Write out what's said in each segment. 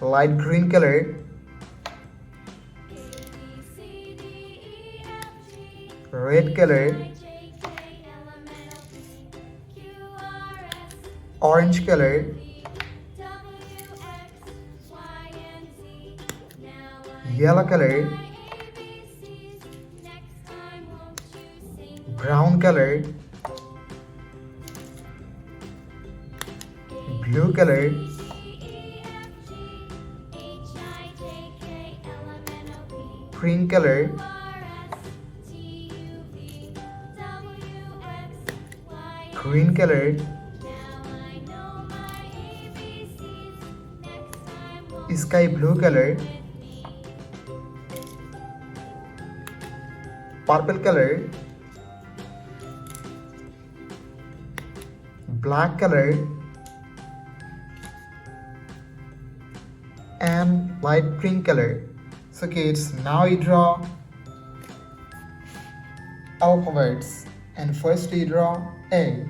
light green color, red color, orange color, yellow color, brown color, blue color, green color, green color, sky blue color, purple color, black color, and light pink color. So kids, now you draw alphabets, and first you draw A.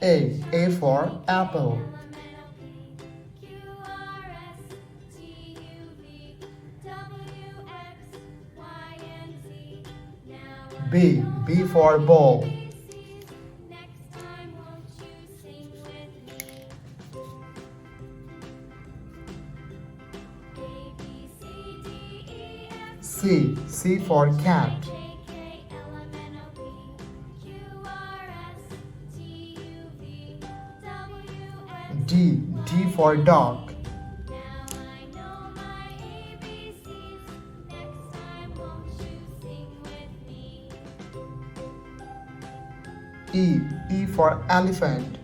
A for apple. B for ball. C for cat. D for dog. E for elephant.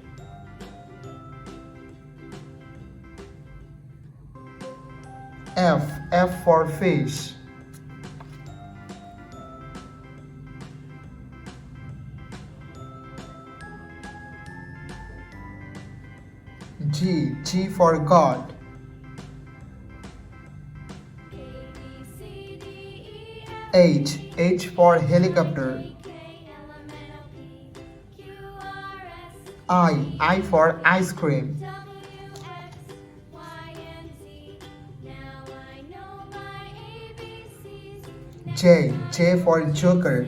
F for fish. G for God. H for helicopter. I for ice cream. J for joker.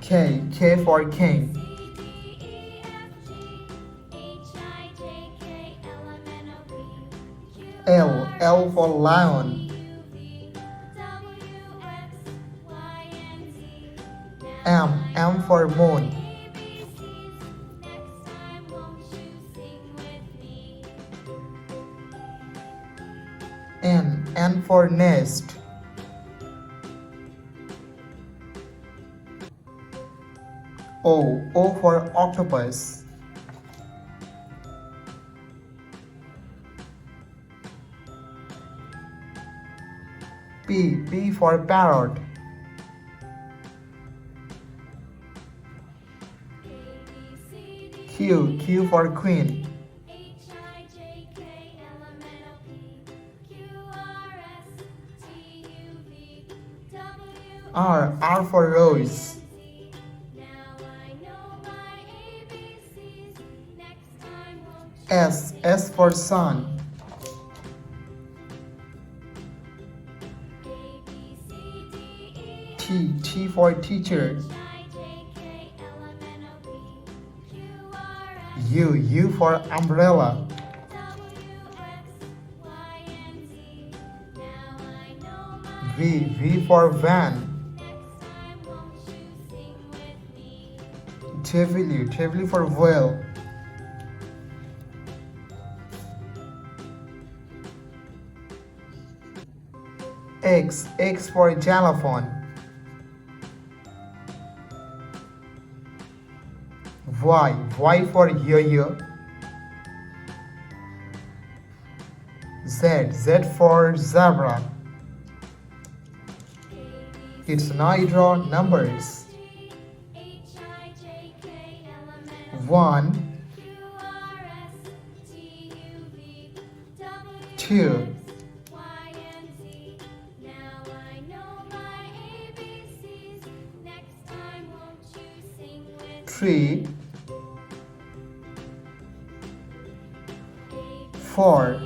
K for king. L for lion. M for moon. N for nest. O for octopus. P for parrot. Q for queen. R for rose. S for sun. T for teacher. U for umbrella. V for van. W for whale. X for xylophone. Y for yo-yo. Z for zebra. It's now you draw numbers. 1, 2, 3, 3, 4,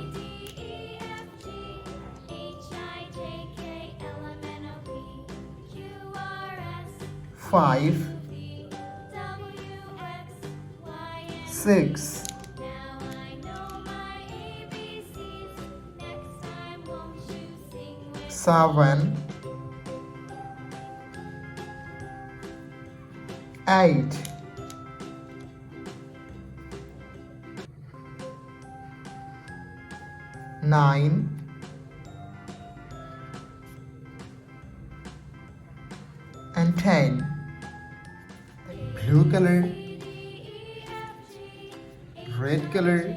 5, 6, 7, 8, 9, and 10. Blue color, red color,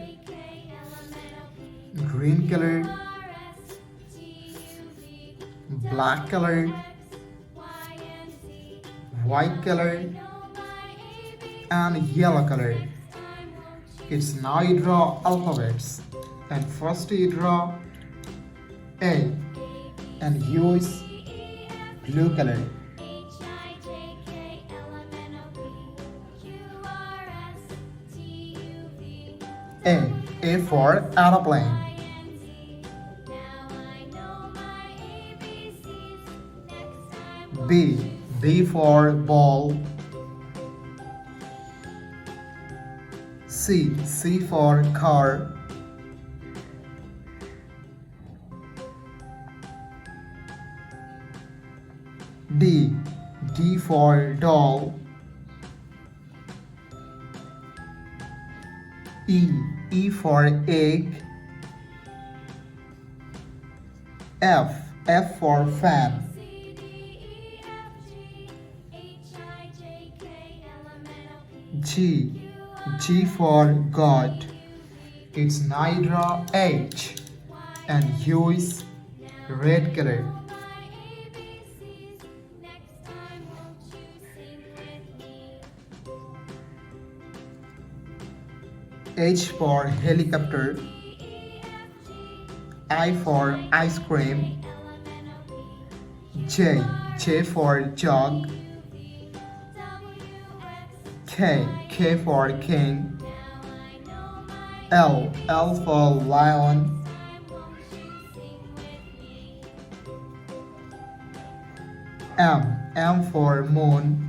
green color, black color, white color, and yellow color. It's now you draw alphabets. And first you draw A and use blue color. A for aeroplane. B for ball. C for car. D for doll. E for egg. F for fan. G for God. It's now draw H and use red color. H for helicopter. I for ice cream. J for jug. K for king. L for lion. M for moon.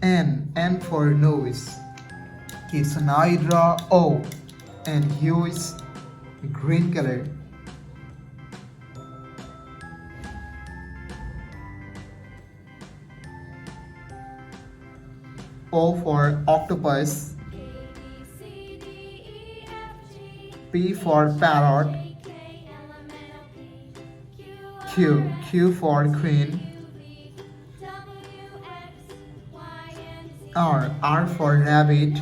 N for nose. Okay, so now you draw O and use green color. O for octopus. P for parrot. Q for queen. R for rabbit.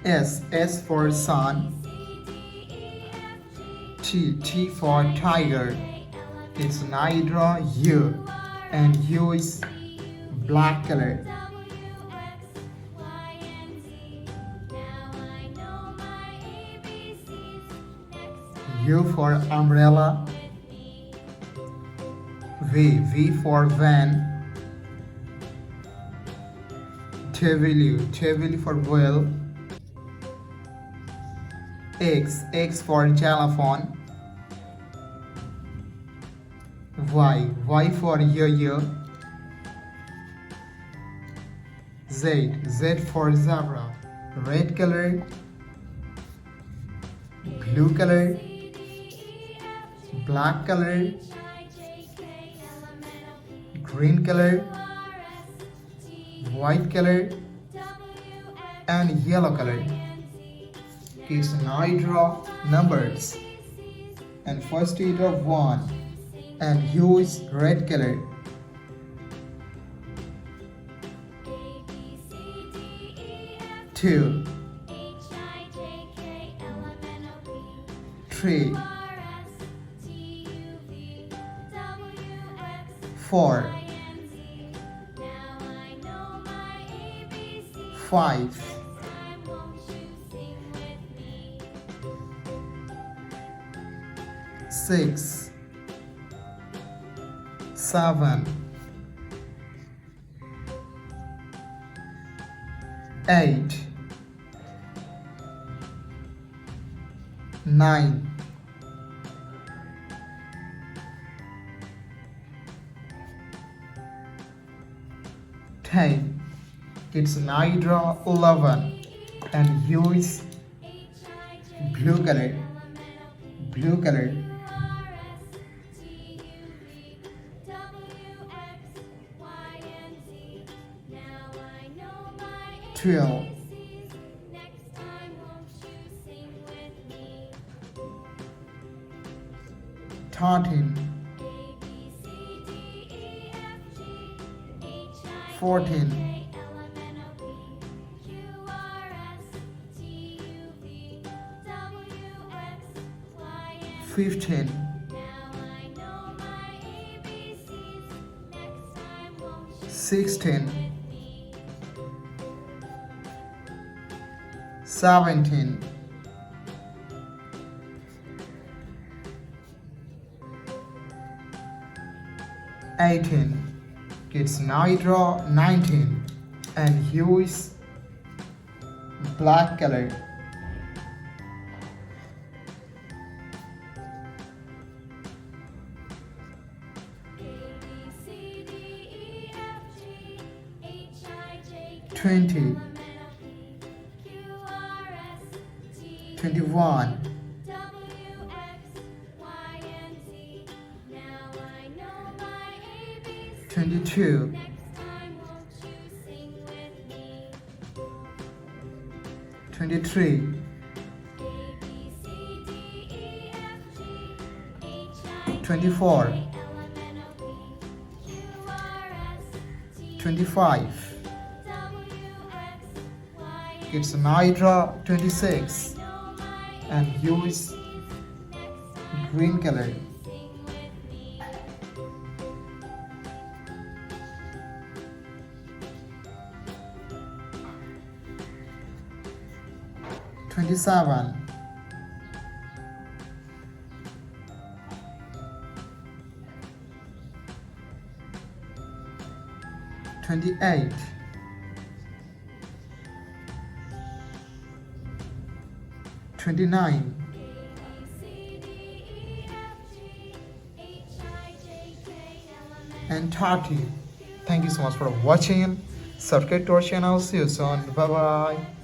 S for sun. T for tiger. It's now you draw U and use black color. U for umbrella. V for van. W for whale. X for xylophone. Y for yo-yo. Z for zebra. Red color, blue color, black color, green color, white color, and yellow color. Okay, so now you draw numbers. And first you draw 1 and use red color. 2, 3, 4, 5, 6, 7, 8, 9, 10. Kids now draw 11 and use blue color. Blue color. 12, 13, 14, 15, 16, 17, 18. Kids now draw 19 and use black color. 20, 21, 22, 23, 24, 25. Kids now draw 26 and use green color. 27, 28, 29, and 30. Thank you so much for watching. Subscribe to our channel. See you soon. Bye bye.